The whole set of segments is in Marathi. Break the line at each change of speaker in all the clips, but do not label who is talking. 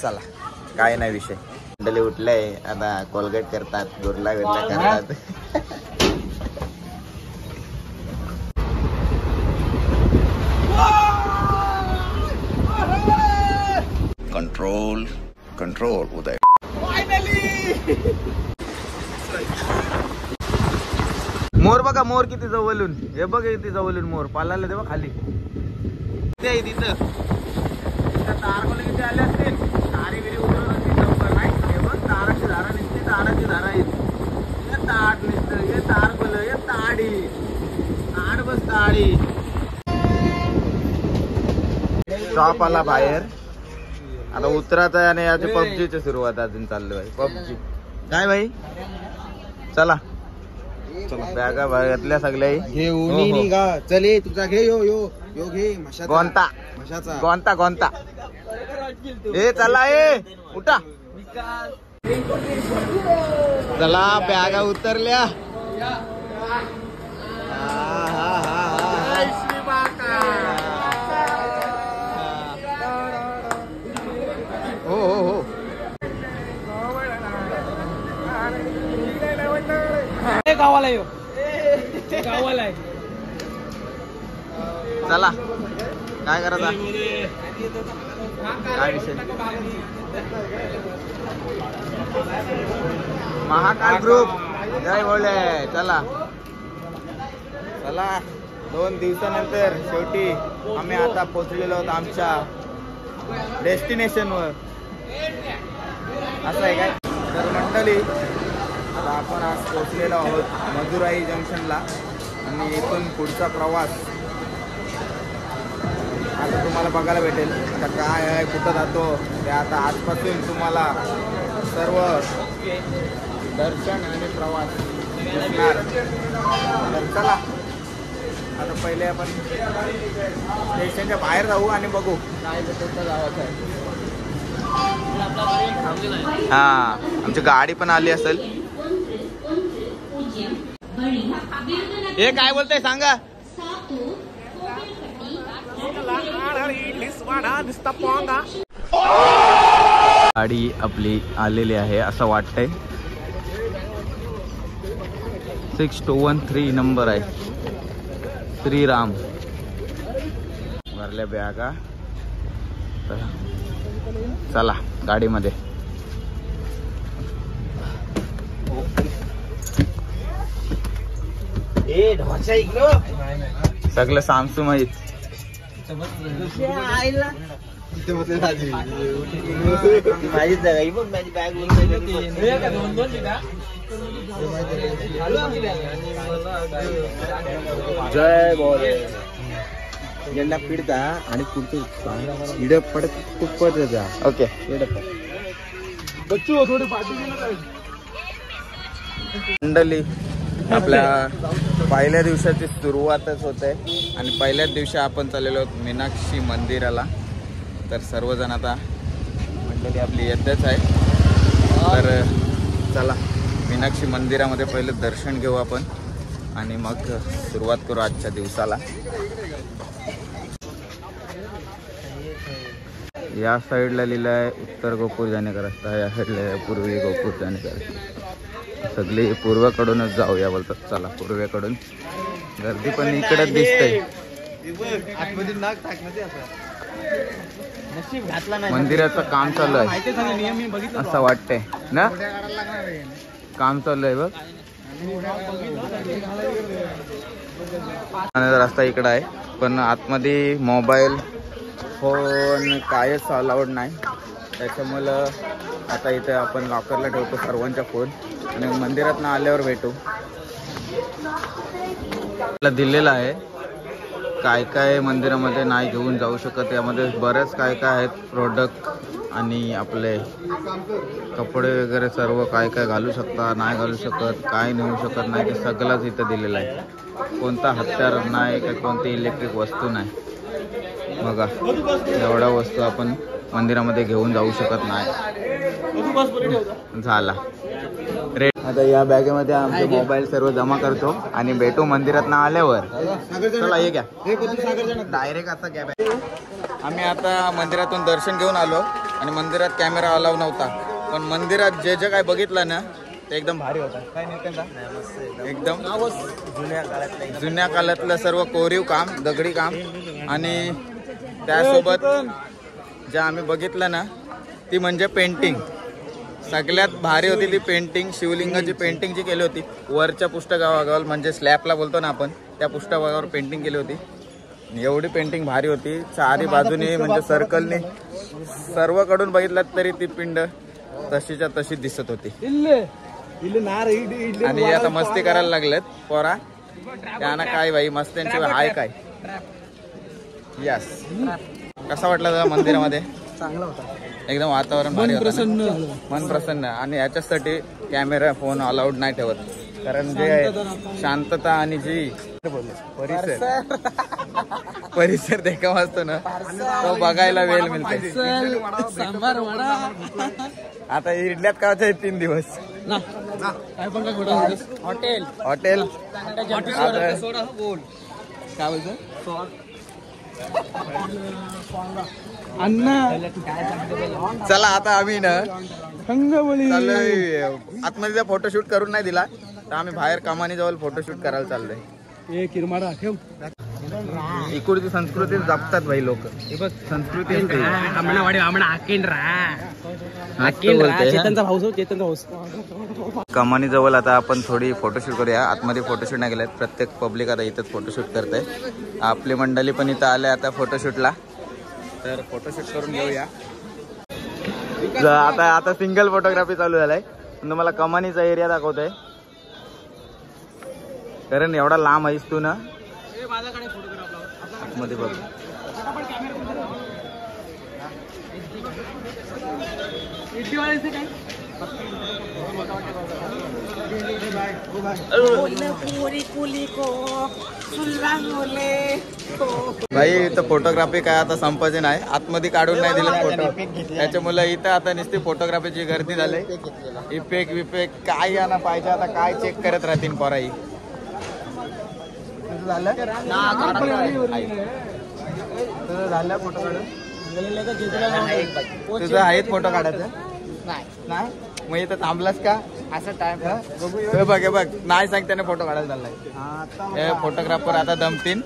चला काय नाही विषय. मंडळी उठलंय आता, कोलगेट करतात, गुरला बिरला करतात. कंट्रोल कंट्रोल उदय. मोर बघा, मोर किती जवळून. हे बघ किती जवळून मोर पालायला तेव्हा खाली ते तिथं तारकोले किती आले असतील. तारी बिरी उतरत असतील लवकर नाही. हे बघ ताराची धारा निघते, ताराची धारा येते. हे ताट निघतं, हे तारकोल, हे ताडी ताड बस ताडी. स्टॉप आला बाहेर. आता उतरायचं आहे आणि याची पबजीची सुरुवात अजून चालली भाई. पबजी काय भाई. चला बॅगा घेतल्या सगळ्या
घेऊन चले तुझा घे. यो यो यो घे.
गोंता गोंता गोंता. ए चला ए उठा. चला बॅगा उतरल्या. हो हो हो.
गावाला येऊ. गावाला आहे.
चला काय करायचा काय विषय. महाकाल ग्रुप जय बोले. चला चला 2 दिवसानंतर शेवटी आम्ही आता पोहोचलेलो आहोत आमच्या डेस्टिनेशनवर. असं आहे काय. तर मंडळी आता आपण आज पोहोचलेलो आहोत मदुराई जंक्शनला आणि इथून पुढचा प्रवास आता तुम्हाला बघायला भेटेल. आता काय आहे, कुठं जातो ते आता आजपासून तुम्हाला सर्व दर्शन आणि प्रवास दिसणार. तर चला आता पहिले आपण स्टेशनच्या बाहेर जाऊ आणि बघू काय कुठं जायचं आहे. हा आमची गाडी पण आली असेल. हे काय बोलतंय सांगा. गाडी आपली आलेली आहे असं वाटतंय. 6213 नंबर आहे. श्रीराम. भरल्या बॅगा. चला गाडीमध्ये. सगळं सामसू माहित. जय बोल. यांना पिडता आणि पुढचं इड पडत खूप पडत. ओके मंडळी आपल्या पहिल्या दिवसाची सुरुवातच होते आणि पहिल्याच दिवशी आपण चाललेलो आहोत मीनाक्षी मंदिराला. तर सर्वजण आता मंडळी आपली येतच आहे. तर चला मीनाक्षी मंदिरामध्ये पहिलं दर्शन घेऊ आपण आणि मग सुरुवात करू आजच्या दिवसाला. या साईडला लिहिलं आहे उत्तर गोपूर जाणे का रस्ता. या साईडला आहे पूर्वी गोपूर जाणे का रस्ता. सगळी पूर्वेकडूनच जाऊया बोलतात. चला पूर्वेकडून. गर्दी पण इकडेच दिसते. मंदिराचं काम चालू आहे असं वाटतंय ना. काम चालू आहे बघ. रस्ता इकडं आहे पण आतमध्ये मोबाईल फोन कायच अलाउड नाही. त्याच्यामुळं आता इथे आपण लॉकरला ठेवतो सर्वांच्या फोन आणि मंदिरात आल्यावर भेटू. दिलेलं आहे काय काय मंदिरामध्ये नाही घेऊन जाऊ शकत. यामध्ये बरेच काय काय आहेत प्रोडक्ट आणि आपले कपडे वगैरे सर्व काय काय घालू शकता नाही घालू शकत काय नेऊ शकत नाही ते सगळंच इथं दिलेलं आहे. कोणता हत्यार नाही का कोणती इलेक्ट्रिक वस्तू नाही. बघा एवढ्या वस्तू आपण मंदिरामध्ये घेऊन जाऊ शकत नाही. झाला रेट. आता या बॅगेमध्ये आमचे मोबाईल सर्व जमा करतो आणि भेटू मंदिरात आल्यावर. चला ये घ्या डायरेक्ट आता घ्या बॅग. आम्ही आता मंदिरातून दर्शन घेऊन आलो आणि मंदिरात कॅमेरा अलाव नव्हता, पण मंदिरात जे जे काय बघितलं ना ते एकदम भारी होता. काय नाही एकदम जुन्या काळातलं सर्व कोरीव काम, दगडी काम आणि त्यासोबत जे आम्ही बघितलं ना ती म्हणजे पेंटिंग. सगळ्यात भारी होती ती पेंटिंग. शिवलिंगाची पेंटिंग जी केली होती वरच्या पृष्ठभागावर म्हणजे स्लॅबला बोलतो ना आपण, त्या पृष्ठभागावर पेंटिंग केली होती. एवढी पेंटिंग भारी होती. चारी बाजूने म्हणजे सर्कलने सर्वकडून बघितलं तरी ती पिंड तशीच्या तशी दिसत होती. आणि आता मस्ती करायला लागलेत पोरा. त्यांना काय बाई मस्त्यांची हाय काय. यस. कसा वाटला तुला मंदिरामध्ये?
चांगला होता
एकदम वातावरण भारी होतं, मन प्रसन्न. आणि याच्यासाठी कॅमेरा फोन अलाउड नाही ठेवत, कारण जे शांतता आणि जी परिसर देखा असतो ना तो बघायला वेळ मिळते. आता इडल्यात का 3 दिवस हॉटेल हॉटेल काय बोलतो चला आता आम्ही ना चाललोय आतमध्ये फोटोशूट करून नाही दिला तर आम्ही बाहेर कमानी जवळ फोटोशूट करायला चाललोय. इकडची संस्कृती जपतात भाई लोक. संस्कृती कमानी जवळ आता आपण थोडी फोटोशूट करूया. आतमध्ये फोटोशूट नाही गेलेत, प्रत्येक पब्लिक आता इथंच फोटोशूट करते. आपली मंडळी पण इथं आले आता फोटोशूटला, तर फोटोशूट करून घेऊया. आता सिंगल फोटोग्राफी चालू झालाय. तुम्हाला कमानीचा एरिया दाखवतोय, कारण एवढा लांब आहेस तू ना. आतमध्ये बघ भाई इथं फोटोग्राफी काय आता संपायची नाही. आतमध्ये काढून नाही दिलं फोटो, त्याच्यामुळे इथं आता नुसती फोटोग्राफीची गर्दी झाली. इफेक्ट विफेक्ट काय याना पाहिजे आता काय चेक करत राहतील पोराई. झालं फोटो काढून तुझं आहेत फोटो काढायचं नाही मग इथं थांबलास का असं टाइम बघ बघ नाही सांग त्याने फोटो काढायला चाललाय. हे फोटोग्राफर आता दमतीन.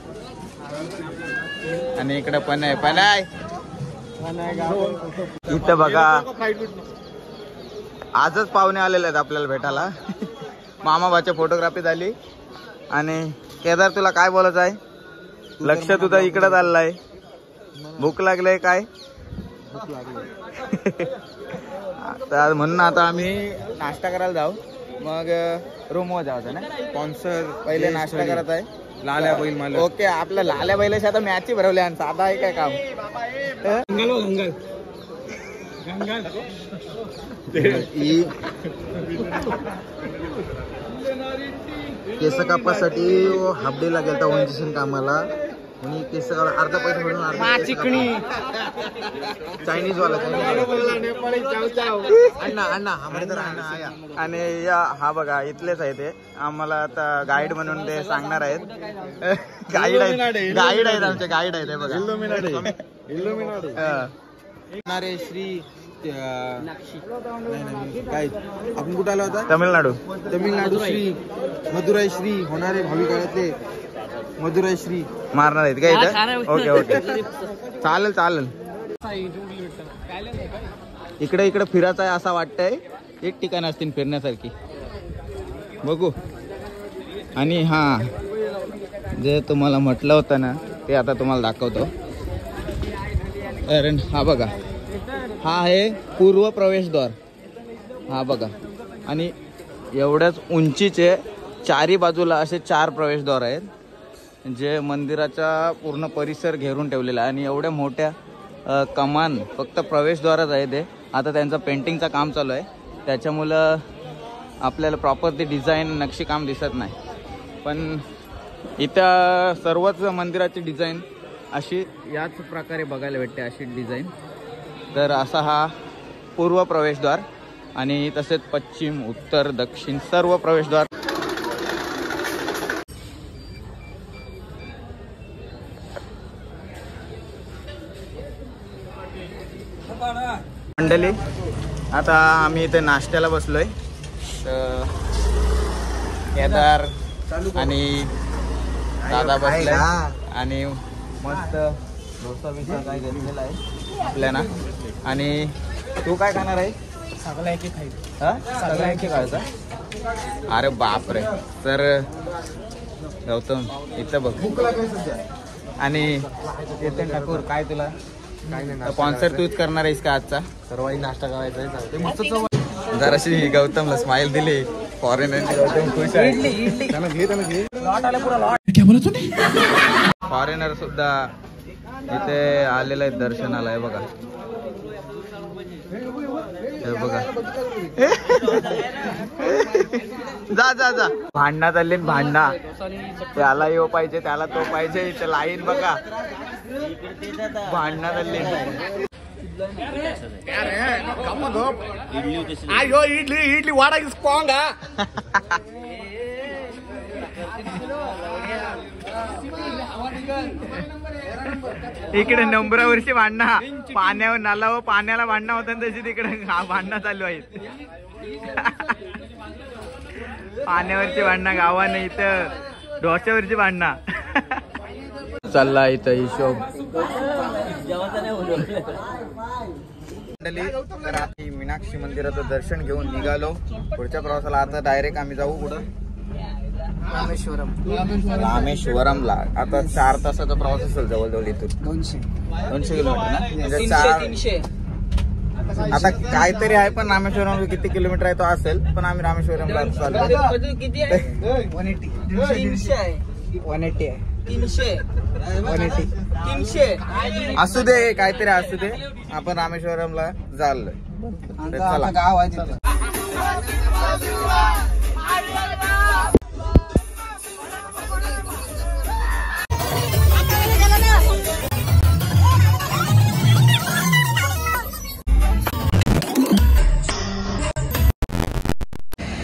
आणि इकडे पण आहे इथं बघा आजच पाहुणे आलेले आहेत आपल्याला भेटायला. मामा भाच्या फोटोग्राफी झाली. आणि केदार तुला काय बोलायचं आहे? लक्ष तुझं इकडं चाललंय. भूक लागलंय काय? तर म्हणून आता आम्ही नाश्ता करायला जाऊ, मग रूमवर जायचं ना. स्पॉन्सर पहिले नाश्ता करत आहे लाल्या बैल मला. ओके आपल्या लाल्या बैलाशी आता मॅच भरवले आणि साधा आहे काय काम. केस कापासाठी हाफ डे लागेल तर ऑनजिशन कामाला. आणि केस अर्धा पैसा म्हणून चायनीज वाला आणि हा बघा इथलेच आहे ते. आम्हाला आता गाईड म्हणून ते सांगणार आहेत. गाईड आहेत आमचे गाईड आहेत बघा. श्री काय आपण कुठं आला होता? तमिळनाडू श्री मदुराई श्री होणारे भावी काळातले मदुराई श्री मारणार आहेत का इथं? ओके ओके चालेल. इकडे फिरायचं आहे असं वाटतंय. एक ठिकाण असतील फिरण्यासारखी बघू. आणि हा जे तुम्हाला म्हटलं होतं ना ते आता तुम्हाला दाखवतो. कारण हा बघा हा आहे पूर्व प्रवेशद्वार. हा बघा आणि एवढ्याच उंचीचे चारी बाजूला असे 4 प्रवेशद्वार आहेत जे मंदिराचा पूर्ण परिसर घेरून ठेवलेला आहे. आणि एवढ्या मोठ्या कमान फक्त प्रवेशद्वारच आहे ते. आता त्यांचं पेंटिंगचं काम चालू आहे, त्याच्यामुळं आपल्याला प्रॉपर ते डिझाईन नक्षीकाम दिसत नाही. पण इथं सर्वच मंदिराची डिझाईन अशी याच प्रकारे बघायला भेटते, अशी डिझाईन. तर असा हा पूर्व प्रवेशद्वार आणि तसेच पश्चिम उत्तर दक्षिण सर्व प्रवेशद्वार. मंडळी आता आम्ही इथे नाश्त्याला बसलोय. तर केदार आणि दादा बसलाय आणि मस्त डोसा बिसा काय घेतलेला आहे आपल्याला. आणि तू काय खाणार आहे?
सगळं एक खाईल.
सगळं एक खायचा? अरे बापरे. तर गौतम इथं बघ आणि चेतन ठाकूर काय तुला
काय नाही,
स्पॉन्सर तूच करणार आहेस का आजचा?
सर्वांनी नाश्ता करायचा आहे. मस्त
जराशी गौतमला स्माइल दिली. फॉरेनर गौतम खुश आहे. फॉरेनर सुद्धा इथे आलेला आहे दर्शनाला. आहे बघा हे बघा. जा जा जा. भांडणात आली भांडणा. त्याला येऊ पाहिजे त्याला तो पाहिजे. इथे लाईन बघा भांडणात आली.
इडली इडली वाडा स्ट्रॉंग.
इकडे नंबरावरची भांडणा. पाण्यावर नालावर पाण्याला भांडणा होता तशी तिकडे भांडणं चालू आहेत. पाण्यावरची भांडणं गावानं इथं डोक्यावरची भांडणं चालला इथं हिशोब. तर आता मीनाक्षी मंदिराचं दर्शन घेऊन निघालो. पुढच्या प्रवासाला आता डायरेक्ट आम्ही जाऊ कुठं? रामेश्वरमला. आता 4 तासाचा प्रवास असेल जवळजवळ इथून. 200 किलोमीटर ना म्हणजे 300. आता काहीतरी आहे पण रामेश्वरम किती किलोमीटर आहे तो असेल. पण आम्ही रामेश्वरमला चाललो. 300 असू दे काहीतरी असू दे. आपण रामेश्वरमला चाललोय. चला
गाव आहे तिथं.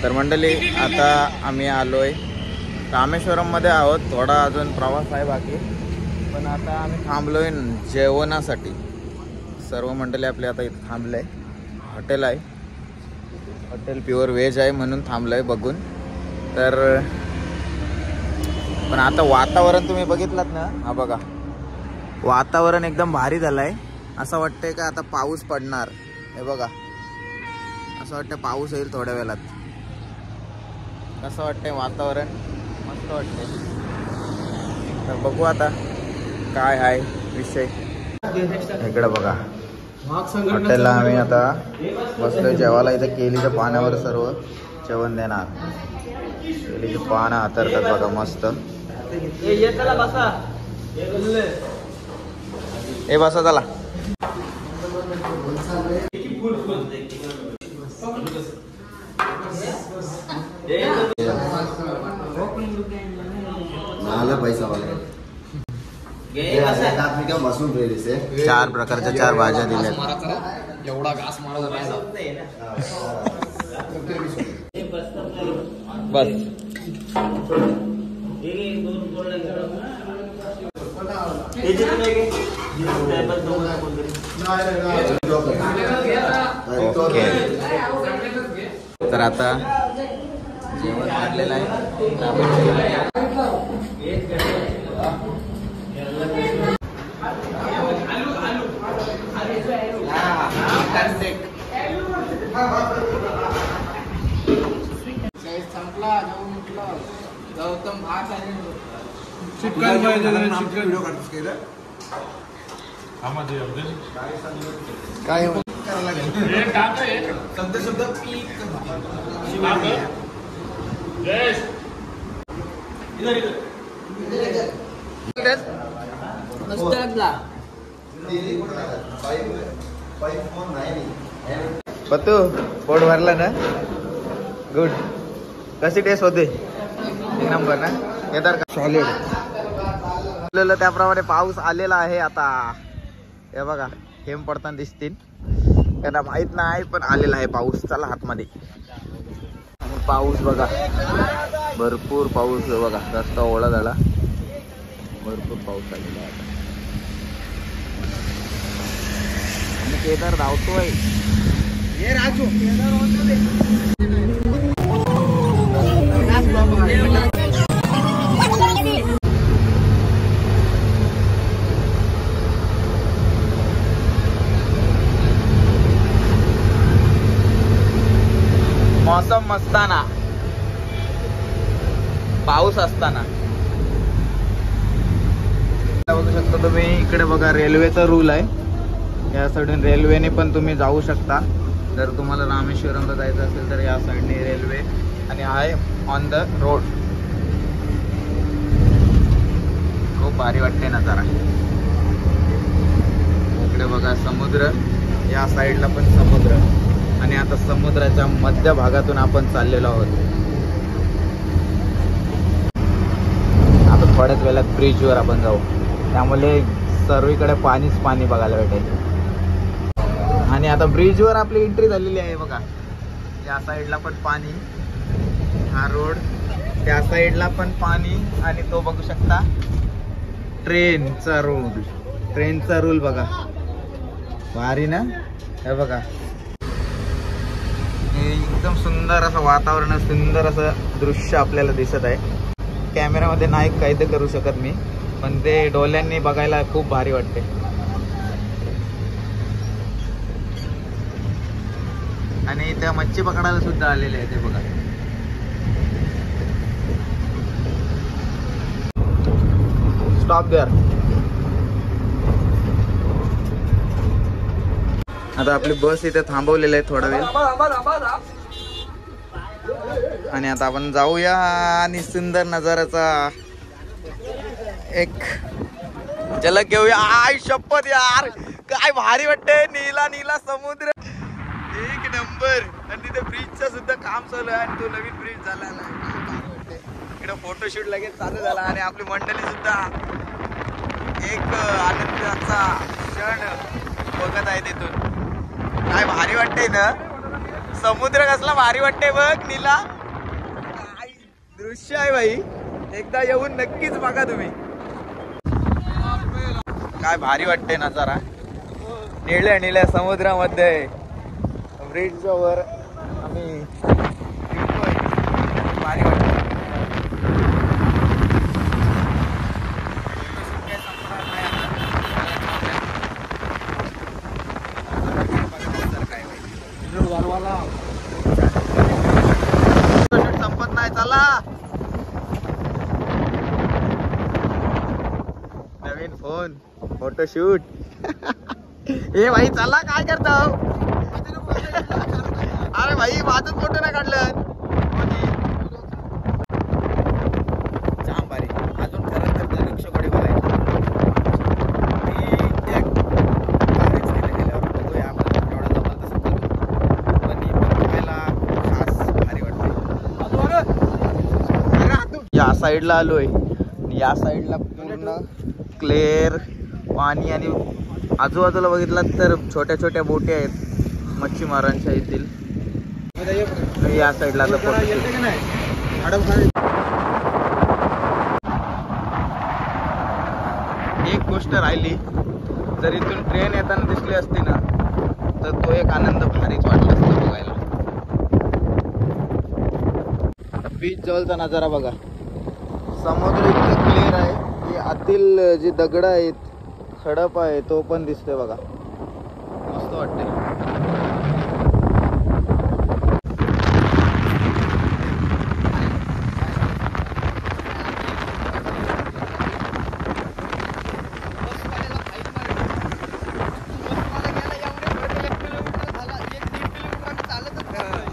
तर मंडळी आता आम्ही आलोय रामेश्वरम मध्ये आहोत. थोडा अजून प्रवास आहे बाकी. पण आता आम्ही थांबलोय जेवणासाठी. सर्व मंडळी आपले आता इथे थांबलंय. हॉटेल आहे. हॉटेल प्युअर व्हेज आहे म्हणून थांबलंय बघून. तर पण आता वातावरण तुम्ही बघितलात ना. हा बघा वातावरण एकदम भारी झालंय. असं वाटतंय का आता पाऊस पडणार. हे बघा असं वाटतं पाऊस येईल थोड्या वेळात. कसं वाटतंय वातावरण? मस्त वाटतंय. तर बघू आता काय आहे विषय. इकडे बघा हॉटेलला आम्ही आता बसलोय जेवायला. इथं केलीच्या पाण्यावर सर्व जेवण देणार. केलीची पानं हातरतात बघा मस्त. ए बसा चला.
पैसा वाला
4 प्रकारच्या 4 भाज्या दिल्यात.
एवढा घास मारा
बस ओके. तर आता जेवण वाढलेलं आहे.
गौतम भात आहे. काय करायला लागेल शब्द
पत्तू पोट भरला ना. गुड. कशी टेस्ट होते? 1 नंबर ना. केदार सॉलिड. त्याप्रमाणे पाऊस आलेला आहे आता. हे बघा थेंब पडताना दिसतील. त्यांना माहित नाही पण आलेला आहे पाऊस. चला आतमध्ये. पाऊस बघा भरपूर पाऊस बघा. रस्ता ओला झाला. भरपूर पाऊस आलेला आहे आता. केदार धावतोय.
ये राजू.
मौसम मस्ताना, पाऊस असताना. बघू शकता तुम्ही इकडे बघा रेल्वेचा रूल आहे. या साईडून रेल्वेने पण तुम्ही जाऊ शकता. जर तुम्हाला रामेश्वरमला जायचं असेल तर या साईडने रेल्वे आणि आहे ऑन द रोड. खूप भारी वाटते नजारा. इकडे बघा समुद्र, या साईडला पण समुद्र आणि आता समुद्राच्या मध्य भागातून आपण चाललेलो आहोत. आता थोड्याच वेळात ब्रिजवर आपण जाऊ. त्यामुळे सर्वीकडे पाणीच पाणी बघायला भेटेल. आणि आता ब्रिजवर आपली एंट्री झालेली आहे बघा. या साईडला पण पाणी, हा रोड, त्या साईडला पण पाणी आणि तो बघू शकता ट्रेनचा रूल. ट्रेनचा रूल बघा, भारी ना. हे बघा हे एकदम सुंदर असं वातावरण, सुंदर असं दृश्य आपल्याला दिसत आहे. कॅमेरामध्ये नाही कैद करू शकत मी, पण ते डोळ्यांनी बघायला खूप भारी वाटते. आणि त्या मच्छी पकडायला सुद्धा आलेले आहे ते बघा. Stop there. आता आपली बस इथे थांबवलेली आहे थोडा वेळ आणि आता आपण जाऊया आणि सुंदर नजाराचा एक झलक घेऊया. आय शपथ यार, काय भारी वाटते. नीला नीला समुद्र, एक नंबर. आणि तिथे ब्रिजचा सुद्धा काम चालू आहे आणि तो नवीन ब्रिज झाला आहे. इकडे फोटोशूट लगेच चालू झाला आणि आपली मंडळी सुद्धा एक आनंदाचा क्षण बघत आहे तिथून. काय भारी वाटते ना, समुद्र कसला भारी वाटते बघ. नीला काय दृश्य आहे भाई, एकदा येऊन नक्कीच बघा तुम्ही. काय भारी वाटते नजारा, निळ्या निळ्या समुद्रामध्ये ब्रिजच्या वर आम्ही भारी वाटते. संपत नाही, चला. नवीन फोन, फोटोशूट. ए भाई चला, काय करता. अरे भाई माझं फोटो नाही काढलं. जाम भारी. अजून खरं तर धनुष्यकोडी बघायचं. या साईडला आलोय. या साईडला पूर्ण क्लिअर पाणी आणि आजूबाजूला बघितलं तर छोट्या छोट्या बोटी आहेत मच्छीमारांच्या येथील. या साईडला एक गोष्ट राहिली, जर इथून ट्रेन येताना दिसली असती ना तर तो एक आनंद भारीच वाटला असता बघायला. बीच जवळचा नजारा बघा. समुद्र इतकं क्लिअर आहे की आतील जी दगड आहेत, खडप आहे, तो पण दिसतोय बघा. मस्त वाटतंय.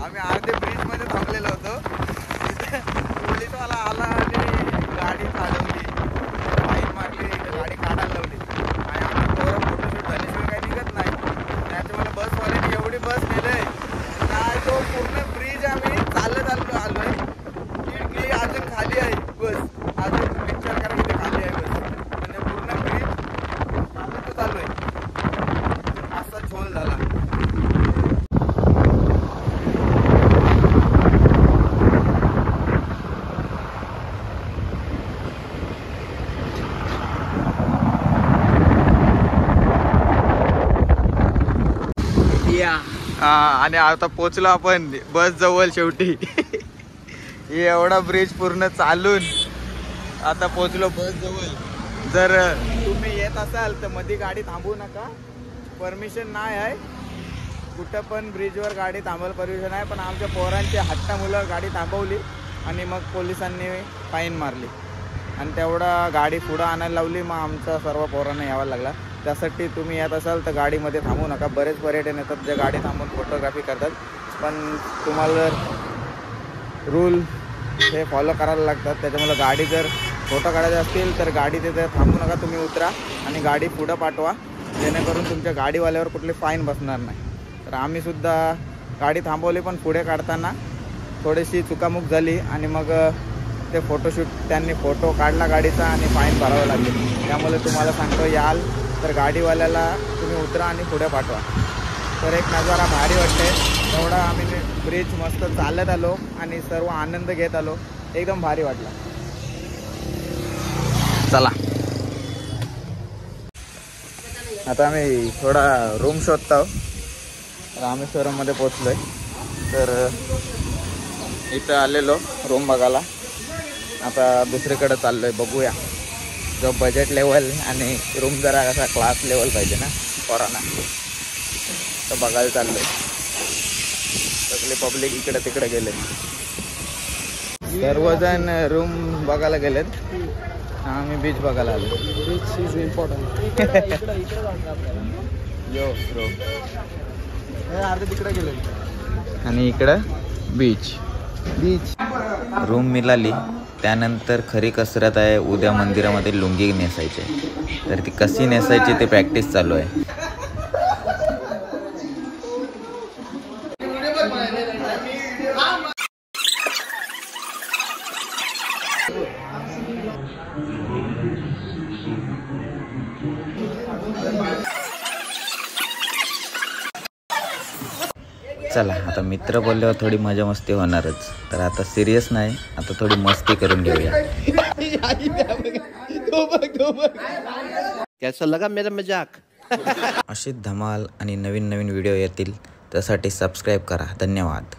आम्ही अर्धे ब्रिज मध्ये थांबलेलो होतो. पोलीसवाला आला आणि गाडी चालवली, बाईक मारली, गाडी काढायला लावली आणि आम्ही फोटोशूट झाल्याशिवाय काही निघत नाही. त्याच्यामुळे बस आणि आता पोचलो आपण बस जवळ शेवटी. हे एवढा ब्रिज पूर्ण चालून आता पोचलो बस जवळ. जर तुम्ही येत असाल तर मध्ये गाडी थांबवू नका, परमिशन नाही आहे कुठं पण ब्रिजवर गाडी थांबायला परमिशन आहे. पण आमच्या पोरांची हट्टामुळं गाडी थांबवली आणि मग पोलिसांनी फाईन मारली आणि तेवढा गाडी पुढं आणायला लावली. मग आमचा सर्व पोरांना यावं लागला. त्यासाठी तुम्ही येत असाल तर गाडीमध्ये थांबू नका. बरेच पर्यटन येतात जे गाडी थांबून फोटोग्राफी करतात, पण तुम्हाला जर रूल हे फॉलो करायला लागतात. त्याच्यामुळे गाडी जर फोटो काढायचे असतील तर गाडी तिथे थांबू नका, तुम्ही उतरा आणि गाडी पुढं पाठवा, जेणेकरून तुमच्या गाडीवाल्यावर कुठली फाईन बसणार नाही. तर आम्हीसुद्धा गाडी थांबवली, पण पुढे काढताना थोडीशी चुकामुक झाली आणि मग ते फोटोशूट त्यांनी फोटो काढला गाडीचा आणि फाईन भरावं लागली. त्यामुळे तुम्हाला सांगतो, याल तर गाडीवाल्याला तुम्ही उतरा आणि पुढे पाठवा. तर एक नजारा भारी वाटते. तेवढा आम्ही ब्रिज मस्त चालत आलो आणि सर्व आनंद घेत आलो. एकदम भारी वाटला. चला आता आम्ही थोडा रूम शोधतो. रामेश्वरममध्ये पोचलोय. तर इथं आलेलो रूम बघायला. आता दुसरीकडे चाललोय, बघूया. जो बजेट लेवल आणि रूम जरा असा क्लास लेवल पाहिजे ना पोरांना, तर बघायला चाललोय. सगळे पब्लिक इकडे तिकडे गेले, सर्वजण रूम बघायला गेलेत. आम्ही बीच बघायला आलो. Beach is important. Yo bro, अर्धे तिकडे गेले आणि इकडं बीच. रूम मिळाली. त्यानंतर खरी कसरत आहे, उद्या मंदिरामध्ये लुंगी नेसायची. तर ती कशी नेसायची ते प्रॅक्टिस चालू आहे. चला आता मित्र बोलल्यावर थोडी मजा मस्ती होणारच. तर आता सिरियस नाही, आता थोडी मस्ती करून घेऊया.
कैसा लगा मेरा मजाक?
अशी धमाल आणि नवीन नवीन व्हिडिओ येतील, त्यासाठी सबस्क्राईब करा. धन्यवाद.